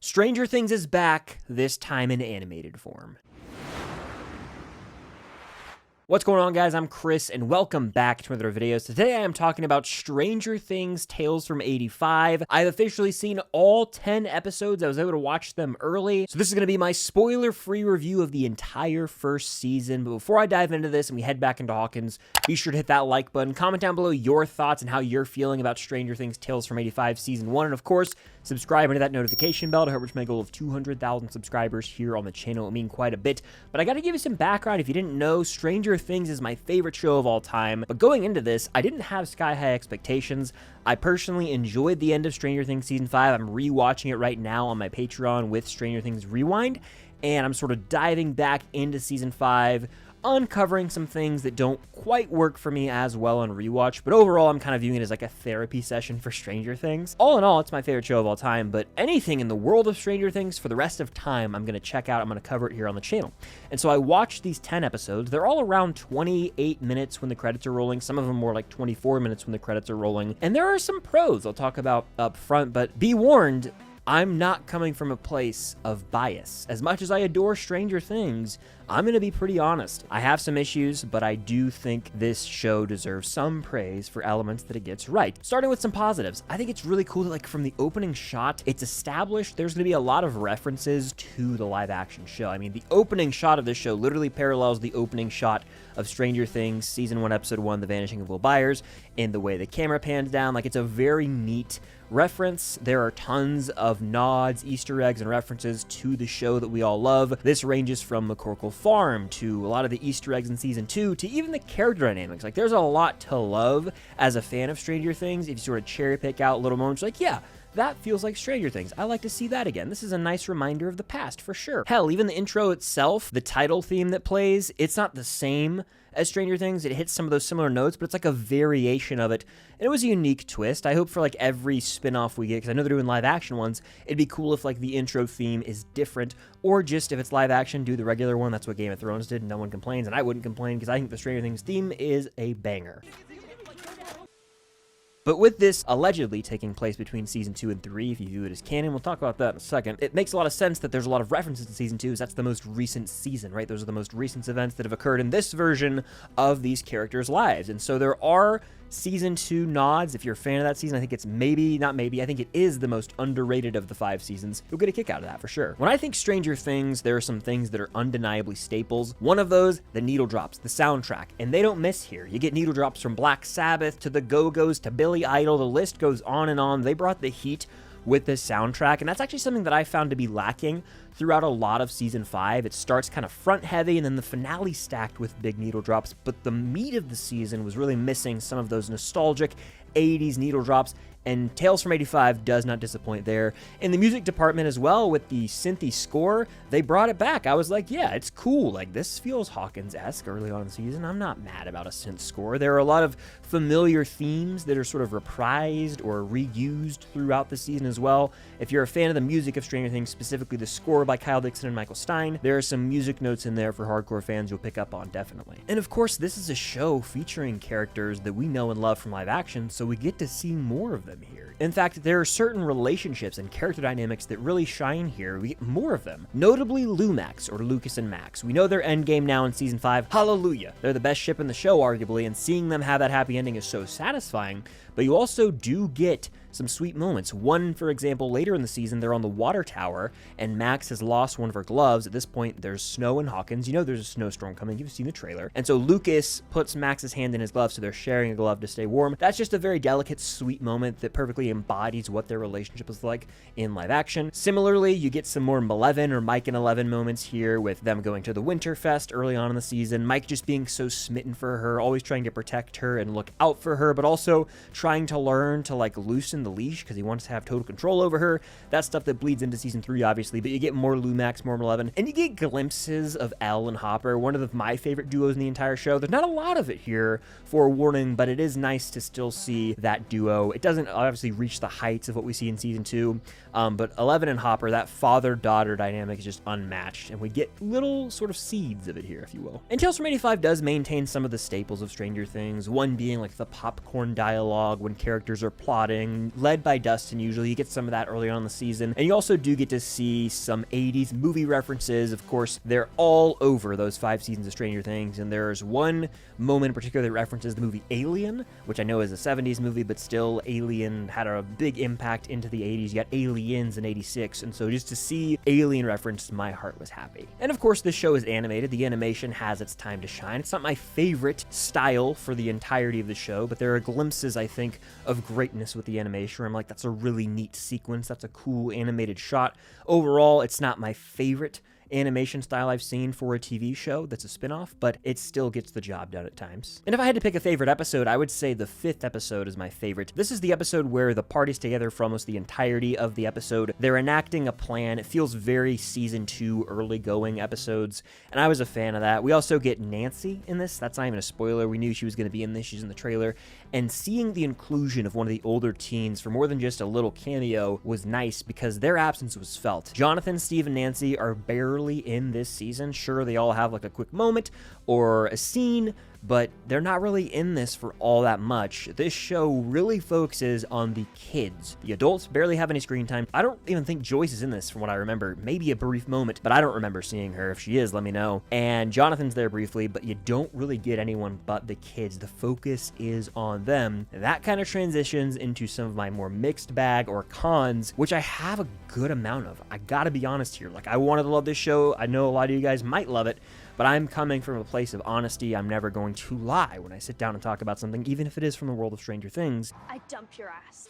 Stranger Things is back, this time in animated form. What's going on, guys? I'm Chris, and welcome back to another video. So today I am talking about Stranger Things Tales from 85. I've officially seen all 10 episodes. I was able to watch them early. So this is going to be my spoiler-free review of the entire first season. But before I dive into this and we head back into Hawkins, be sure to hit that like button. Comment down below your thoughts and how you're feeling about Stranger Things Tales from 85 Season 1. And of course, subscribe and hit that notification bell to help reach my goal of 200,000 subscribers here on the channel. It would mean quite a bit. But I got to give you some background. If you didn't know, Stranger Things is my favorite show of all time. But going into this, I didn't have sky-high expectations. I personally enjoyed the end of Stranger Things Season 5. I'm rewatching it right now on my Patreon with Stranger Things Rewind. And I'm sort of diving back into Season 5, uncovering some things that don't quite work for me as well on rewatch, but overall I'm kind of viewing it as like a therapy session for Stranger Things. All in all, it's my favorite show of all time, but anything in the world of Stranger Things for the rest of time I'm going to check out. I'm going to cover it here on the channel. And so I watched these 10 episodes. They're all around 28 minutes when the credits are rolling. Some of them more like 24 minutes when the credits are rolling. And there are some pros I'll talk about up front, but be warned, I'm not coming from a place of bias. As much as I adore Stranger Things, I'm going to be pretty honest. I have some issues, but I do think this show deserves some praise for elements that it gets right. Starting with some positives, I think it's really cool that, like, from the opening shot, it's established there's going to be a lot of references to the live action show. I mean, the opening shot of this show literally parallels the opening shot of Stranger Things Season 1, Episode 1, The Vanishing of Will Byers, in the way the camera pans down. Like, it's a very neat reference. There are tons of nods, Easter eggs, and references to the show that we all love. This ranges from McCorkle Farm to a lot of the Easter eggs in Season 2 to even the character dynamics. Like, there's a lot to love as a fan of Stranger Things. If you sort of cherry pick out little moments, like, yeah, that feels like Stranger Things. I like to see that again. This is a nice reminder of the past, for sure. Hell, even the intro itself, the title theme that plays, it's not the same as Stranger Things. It hits some of those similar notes, but it's like a variation of it. And it was a unique twist. I hope for like every spin-off we get, because I know they're doing live action ones, it'd be cool if like the intro theme is different, or just if it's live action, do the regular one. That's what Game of Thrones did, and no one complains, and I wouldn't complain because I think the Stranger Things theme is a banger. But with this allegedly taking place between Season 2 and 3, if you view it as canon, we'll talk about that in a second, it makes a lot of sense that there's a lot of references to Season 2, as that's the most recent season, right? Those are the most recent events that have occurred in this version of these characters' lives. And so there are Season 2 nods. If you're a fan of that season, I think it's I think it is the most underrated of the 5 seasons. You'll get a kick out of that for sure. When I think Stranger Things, there are some things that are undeniably staples. One of those, the needle drops, the soundtrack, and they don't miss here. You get needle drops from Black Sabbath to the Go-Go's to Billy Idol. The list goes on and on. They brought the heat with this soundtrack, and that's actually something that I found to be lacking throughout a lot of Season 5. It starts kind of front heavy, and then the finale stacked with big needle drops, but the meat of the season was really missing some of those nostalgic 80s needle drops, and Tales from 85 does not disappoint there. In the music department as well, with the synthy score, they brought it back. I was like, yeah, it's cool. Like, this feels Hawkins-esque early on in the season. I'm not mad about a synth score. There are a lot of familiar themes that are sort of reprised or reused throughout the season as well. If you're a fan of the music of Stranger Things, specifically the score by Kyle Dixon and Michael Stein, there are some music notes in there for hardcore fans you'll pick up on, definitely. And of course, this is a show featuring characters that we know and love from live action, so we get to see more of them here. In fact, there are certain relationships and character dynamics that really shine here. We get more of them. Notably Lumax, or Lucas and Max. We know their endgame now in Season 5. Hallelujah! They're the best ship in the show, arguably, and seeing them have that happy ending is so satisfying, but you also do get some sweet moments. One, for example, later in the season, they're on the water tower, and Max has lost one of her gloves. At this point, there's snow in Hawkins. You know there's a snowstorm coming. You've seen the trailer. And so Lucas puts Max's hand in his glove, so they're sharing a glove to stay warm. That's just a very delicate, sweet moment that perfectly embodies what their relationship is like in live action. Similarly, you get some more Maleven or Mike and Eleven moments here with them going to the Winterfest early on in the season. Mike just being so smitten for her, always trying to protect her and look out for her, but also trying to learn to like loosen the leash because he wants to have total control over her. That's stuff that bleeds into Season 3, obviously, but you get more Lumax, more Maleven, and you get glimpses of Elle and Hopper, one of my favorite duos in the entire show. There's not a lot of it here, forewarning, but it is nice to still see that duo. It doesn't obviously reach the heights of what we see in Season 2, but Eleven and Hopper, that father-daughter dynamic is just unmatched, and we get little sort of seeds of it here, if you will. And Tales from 85 does maintain some of the staples of Stranger Things, one being like the popcorn dialogue when characters are plotting, animation led by Dustin. Usually you get some of that early on in the season, and you also do get to see some 80s movie references. Of course, they're all over those 5 seasons of Stranger Things, and there's one moment in particular that references the movie Alien, which I know is a 70s movie, but still Alien had a big impact into the 80s. You got Aliens in 86, and so just to see Alien referenced, my heart was happy. And of course, this show is animated. The animation has its time to shine. It's not my favorite style for the entirety of the show, but there are glimpses, I think, of greatness with the animation where I'm like, that's a really neat sequence. That's a cool animated shot. Overall, it's not my favorite animation style I've seen for a TV show that's a spinoff, but it still gets the job done at times. And if I had to pick a favorite episode, I would say the 5th episode is my favorite. This is the episode where the party's together for almost the entirety of the episode. They're enacting a plan. It feels very season 2 early going episodes, and I was a fan of that. We also get Nancy in this. That's not even a spoiler. We knew she was going to be in this. She's in the trailer. And seeing the inclusion of one of the older teens for more than just a little cameo was nice because their absence was felt. Jonathan, Steve, and Nancy are barely in this season. Sure, they all have like a quick moment or a scene, but they're not really in this for all that much. This show really focuses on the kids. The adults barely have any screen time. I don't even think Joyce is in this from what I remember. Maybe a brief moment, but I don't remember seeing her. If she is, let me know. And Jonathan's there briefly, but you don't really get anyone but the kids. The focus is on them. That kind of transitions into some of my more mixed bag or cons, which I have a good amount of. I gotta be honest here. Like, I wanted to love this show. I know a lot of you guys might love it, but I'm coming from a place of honesty. I'm never going to lie when I sit down and talk about something, even if it is from the world of Stranger Things. I dump your ass.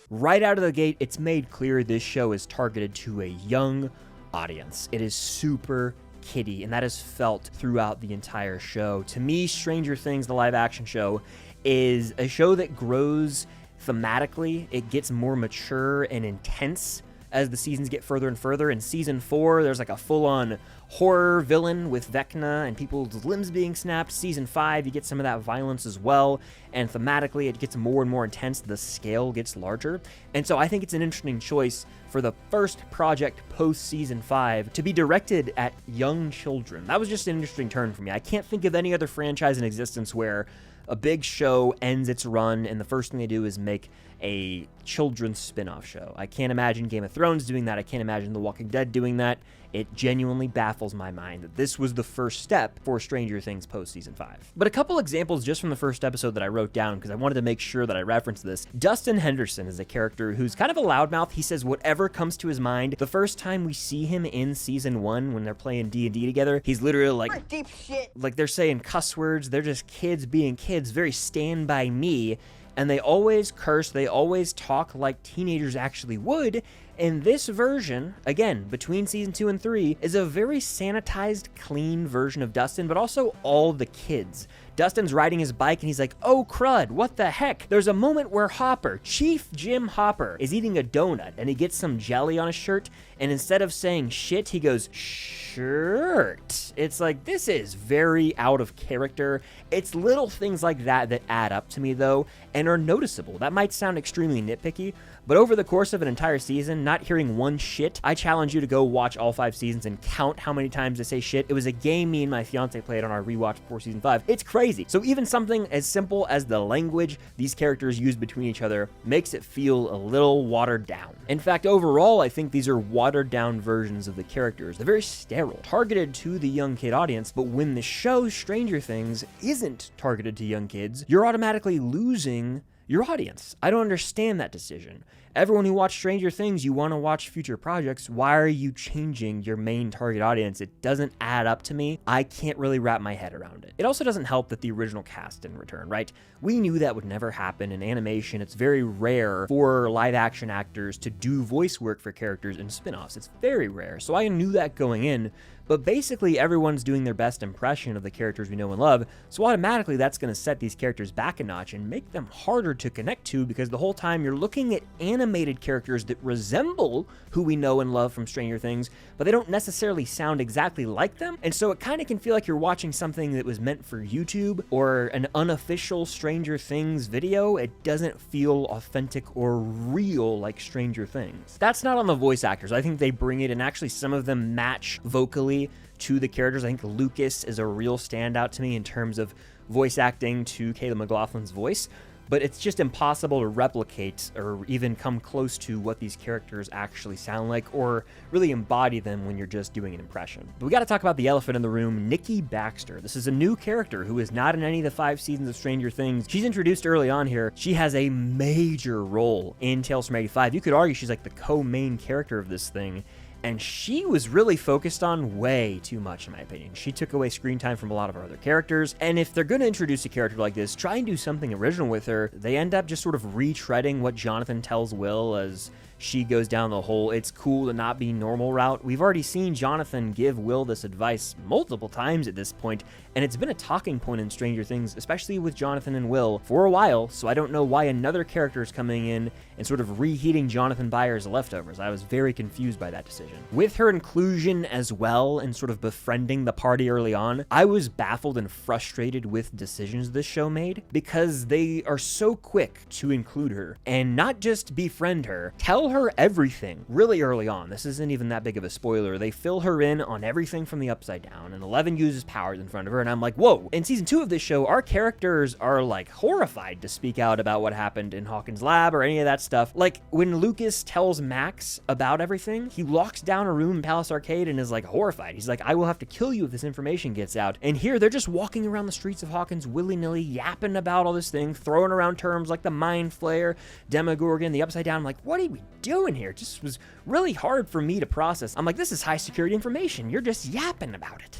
Right out of the gate, it's made clear this show is targeted to a young audience. It is super kiddie, and that is felt throughout the entire show. To me, Stranger Things, the live action show, is a show that grows thematically. It gets more mature and intense as the seasons get further and further. In season 4, there's like a full-on horror villain with Vecna and people's limbs being snapped. Season 5, you get some of that violence as well, and thematically it gets more and more intense. The scale gets larger, and so I think it's an interesting choice for the first project post season 5 to be directed at young children. That was just an interesting turn for me. I can't think of any other franchise in existence where a big show ends its run and the first thing they do is make a children's spin-off show. I can't imagine Game of Thrones doing that. I can't imagine The Walking Dead doing that. It genuinely baffles my mind that this was the first step for Stranger Things post season 5. But a couple examples just from the first episode that I wrote down because I wanted to make sure that I referenced this. Dustin Henderson is a character who's kind of a loudmouth. He says whatever comes to his mind. The first time we see him in season 1 when they're playing D&D together, he's literally like deep shit. Like they're saying cuss words. They're just kids being kids, very Stand By Me. And they always curse, they always talk like teenagers actually would, and this version, again, between season 2 and 3, is a very sanitized, clean version of Dustin, but also all the kids. Dustin's riding his bike and he's like, oh crud, what the heck? There's a moment where Hopper, Chief Jim Hopper, is eating a donut and he gets some jelly on his shirt, and instead of saying shit, he goes, shirt. It's like, this is very out of character. It's little things like that that add up to me though, and are noticeable. That might sound extremely nitpicky, but over the course of an entire season, not hearing one shit, I challenge you to go watch all 5 seasons and count how many times they say shit. It was a game me and my fiance played on our rewatch before season 5. It's crazy. So even something as simple as the language these characters use between each other makes it feel a little watered down. In fact, overall, I think these are watered down versions of the characters. They're very sterile, targeted to the young kid audience, but when the show Stranger Things isn't targeted to young kids, you're automatically losing your audience. I don't understand that decision. Everyone who watched Stranger Things, you want to watch future projects. Why are you changing your main target audience? It doesn't add up to me. I can't really wrap my head around it. It also doesn't help that the original cast didn't return, right? We knew that would never happen in animation. It's very rare for live action actors to do voice work for characters in spin-offs. It's very rare. So I knew that going in, but basically everyone's doing their best impression of the characters we know and love, so automatically that's going to set these characters back a notch and make them harder to connect to, because the whole time you're looking at animated characters that resemble who we know and love from Stranger Things, but they don't necessarily sound exactly like them, and so it kind of can feel like you're watching something that was meant for YouTube or an unofficial Stranger Things video. It doesn't feel authentic or real like Stranger Things. That's not on the voice actors. I think they bring it, and actually some of them match vocally to the characters. I think Lucas is a real standout to me in terms of voice acting to Caleb McLaughlin's voice. but it's just impossible to replicate or even come close to what these characters actually sound like or really embody them when you're just doing an impression. But we got to talk about the elephant in the room, Nikki Baxter. This is a new character who is not in any of the 5 seasons of Stranger Things. She's introduced early on here. She has a major role in Tales from 85. You could argue she's like the co-main character of this thing. And she was really focused on way too much, in my opinion. She took away screen time from a lot of our other characters. And if they're going to introduce a character like this, try and do something original with her. They end up just sort of retreading what Jonathan tells Will as she goes down the whole "it's cool to not be normal" route. We've already seen Jonathan give Will this advice multiple times at this point, and it's been a talking point in Stranger Things, especially with Jonathan and Will, for a while, so I don't know why another character is coming in and sort of reheating Jonathan Byers' leftovers. I was very confused by that decision. With her inclusion as well and sort of befriending the party early on, I was baffled and frustrated with decisions this show made, because they are so quick to include her and not just befriend her, tell her everything really early on. This isn't even that big of a spoiler. They fill her in on everything from the Upside Down, and 11 uses powers in front of her, and I'm like, whoa. In season 2 of this show, our characters are like horrified to speak out about what happened in Hawkins' lab or any of that stuff. Like when Lucas tells Max about everything, he locks down a room in Palace Arcade and is like horrified. He's like, I will have to kill you if this information gets out. And here they're just walking around the streets of Hawkins willy-nilly, yapping about all this thing, throwing around terms like the Mind Flayer, Demogorgon, the Upside Down. I'm like, what are we doing here? It just was really hard for me to process. I'm like, this is high security information. You're just yapping about it.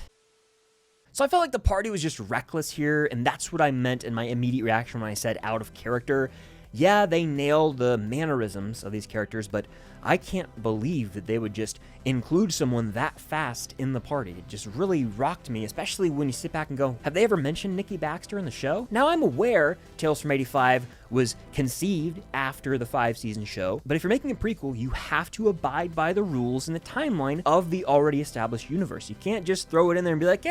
So I felt like the party was just reckless here, and that's what I meant in my immediate reaction when I said out of character. Yeah, they nailed the mannerisms of these characters, but I can't believe that they would just include someone that fast in the party. It just really rocked me, especially when you sit back and go, have they ever mentioned Nikki Baxter in the show? Now, I'm aware Tales from 85 was conceived after the 5-season show, but if you're making a prequel, you have to abide by the rules and the timeline of the already established universe. You can't just throw it in there and be like,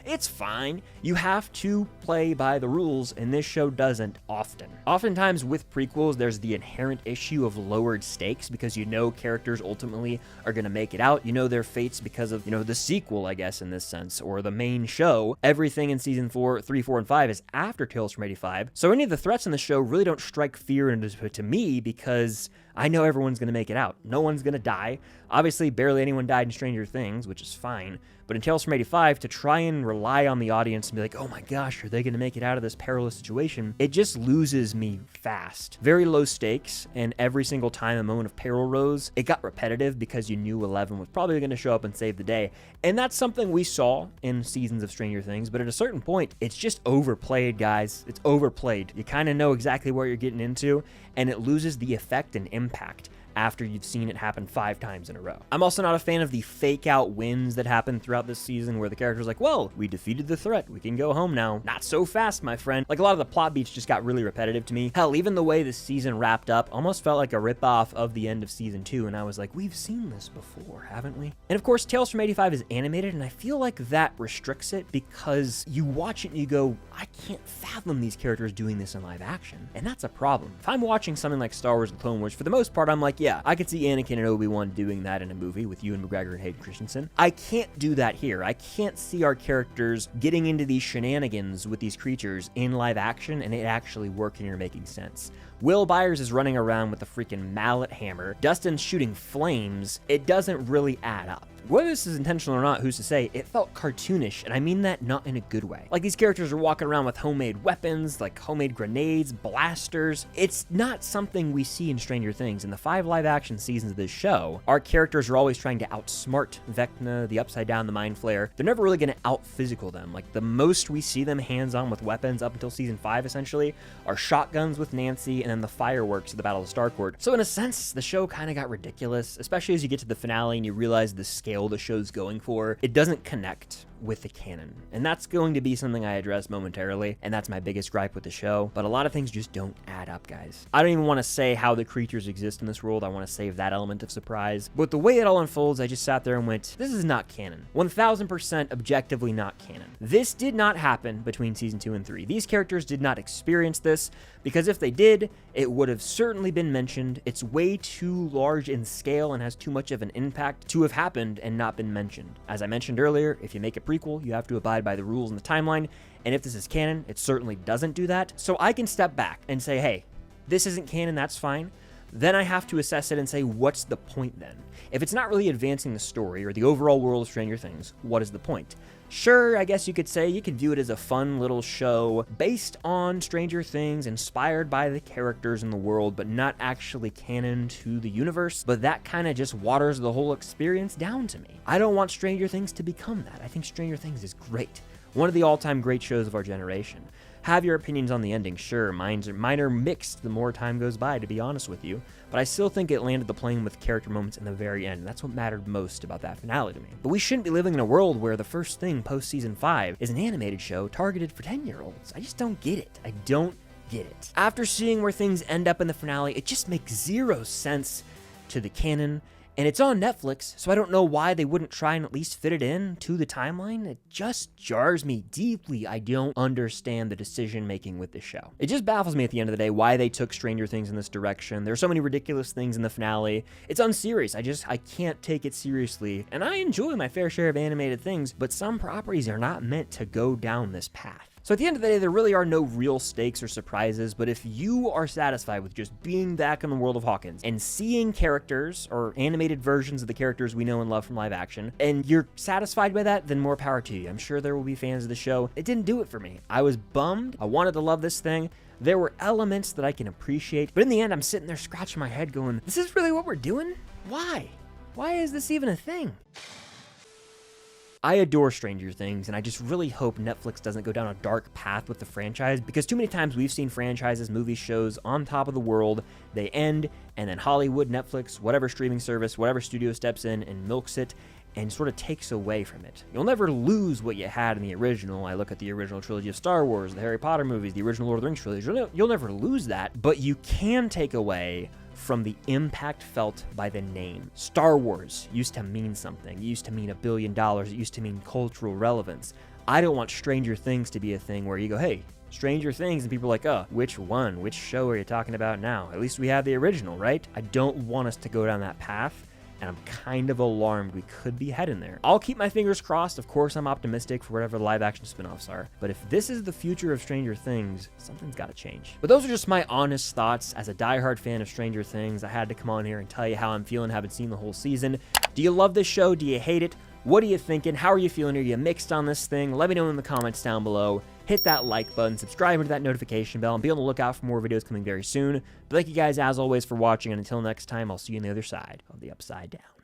it's fine. You have to play by the rules, and this show doesn't often. Oftentimes with prequels, there's the inherent issue of lowered stakes because you know characters ultimately are going to make it out. You know their fates because of, the sequel, I guess, in this sense, or the main show. Everything in season 3, 4, and 5 is after Tales from 85. So any of the threats in the show really don't strike fear into me because I know everyone's going to make it out. No one's going to die. Obviously, barely anyone died in Stranger Things, which is fine. But in Tales from 85, to try and rely on the audience and be like, oh my gosh, are they going to make it out of this perilous situation? It just loses me fast. Very low stakes, and every single time a moment of peril rose, it got repetitive because you knew 11 was probably going to show up and save the day. And that's something we saw in seasons of Stranger Things, but at a certain point, it's just overplayed, guys. It's overplayed. You kind of know exactly what you're getting into, and it loses the effect and impact after you've seen it happen 5 times in a row. I'm also not a fan of the fake out wins that happen throughout this season where the character's like, well, we defeated the threat, we can go home now. Not so fast, my friend. Like, a lot of the plot beats just got really repetitive to me. Hell, even the way the season wrapped up almost felt like a ripoff of the end of season 2, and I was like, we've seen this before, haven't we? And of course, Tales from 85 is animated, and I feel like that restricts it because you watch it and you go, I can't fathom these characters doing this in live action, and that's a problem. If I'm watching something like Star Wars and Clone Wars, for the most part, I'm like, yeah, I could see Anakin and Obi-Wan doing that in a movie with Ewan McGregor and Hayden Christensen. I can't do that here. I can't see our characters getting into these shenanigans with these creatures in live action and it actually working or making sense. Will Byers is running around with a freaking mallet hammer. Dustin's shooting flames. It doesn't really add up. Whether this is intentional or not, who's to say, it felt cartoonish, and I mean that not in a good way. Like, these characters are walking around with homemade weapons, like homemade grenades, blasters. It's not something we see in Stranger Things. In the 5 live-action seasons of this show, our characters are always trying to outsmart Vecna, the Upside Down, the Mind Flayer. They're never really going to out-physical them. Like, the most we see them hands-on with weapons up until season 5, essentially, are shotguns with Nancy and then the fireworks at the Battle of Starcourt. So in a sense, the show kind of got ridiculous, especially as you get to the finale and you realize the scale the show's going for. It doesn't connect with the canon, and that's going to be something I address momentarily, and that's my biggest gripe with the show. But a lot of things just don't add up, guys. I don't even want to say how the creatures exist in this world. I want to save that element of surprise, but the way it all unfolds, I just sat there and went, this is not canon. 1000% objectively not canon. This did not happen between season 2 and 3. These characters did not experience this, because if they did, it would have certainly been mentioned. It's way too large in scale and has too much of an impact to have happened and not been mentioned. As I mentioned earlier, if you make a prequel, you have to abide by the rules and the timeline, And if this is canon, it certainly doesn't do that. So I can step back and say, hey, this isn't canon, that's fine. Then I have to assess it and say, what's the point then? If it's not really advancing the story or the overall world of Stranger Things, what is the point? Sure, I guess you could say you could view it as a fun little show based on Stranger Things, inspired by the characters in the world, but not actually canon to the universe. But that kind of just waters the whole experience down to me. I don't want Stranger Things to become that. I think Stranger Things is great. One of the all-time great shows of our generation. Have your opinions on the ending, sure, mine are mixed the more time goes by, to be honest with you, but I still think it landed the plane with character moments in the very end, and that's what mattered most about that finale to me. But we shouldn't be living in a world where the first thing post-season 5 is an animated show targeted for 10-year-olds. I just don't get it. I don't get it. After seeing where things end up in the finale, it just makes zero sense to the canon. And it's on Netflix, so I don't know why they wouldn't try and at least fit it in to the timeline. It just jars me deeply. I don't understand the decision-making with this show. It just baffles me at the end of the day why they took Stranger Things in this direction. There's so many ridiculous things in the finale. It's unserious. I can't take it seriously. And I enjoy my fair share of animated things, but some properties are not meant to go down this path. So at the end of the day, there really are no real stakes or surprises, but if you are satisfied with just being back in the world of Hawkins and seeing characters or animated versions of the characters we know and love from live action, and you're satisfied by that, then more power to you. I'm sure there will be fans of the show. It didn't do it for me. I was bummed. I wanted to love this thing. There were elements that I can appreciate, but in the end, I'm sitting there scratching my head going, this is really what we're doing? Why? Why is this even a thing? I adore Stranger Things, and I just really hope Netflix doesn't go down a dark path with the franchise, because too many times we've seen franchises, movies, shows on top of the world, they end, and then Hollywood, Netflix, whatever streaming service, whatever studio steps in and milks it, and sort of takes away from it. You'll never lose what you had in the original. I look at the original trilogy of Star Wars, the Harry Potter movies, the original Lord of the Rings trilogy. You'll never lose that, but you can take away from the impact felt by the name. Star Wars used to mean something. It used to mean $1 billion. It used to mean cultural relevance. I don't want Stranger Things to be a thing where you go, hey, Stranger Things, and people are like, oh, which one? Which show are you talking about now? At least we have the original, right? I don't want us to go down that path, and I'm kind of alarmed we could be heading there. I'll keep my fingers crossed. Of course, I'm optimistic for whatever the live-action spin-offs are, but if this is the future of Stranger Things, something's got to change. But those are just my honest thoughts. As a diehard fan of Stranger Things, I had to come on here and tell you how I'm feeling, having seen the whole season. Do you love this show? Do you hate it? What are you thinking? How are you feeling? Are you mixed on this thing? Let me know in the comments down below. Hit that like button, subscribe to that notification bell, and be on the lookout for more videos coming very soon. But thank you guys, as always, for watching, and until next time, I'll see you on the other side of the Upside Down.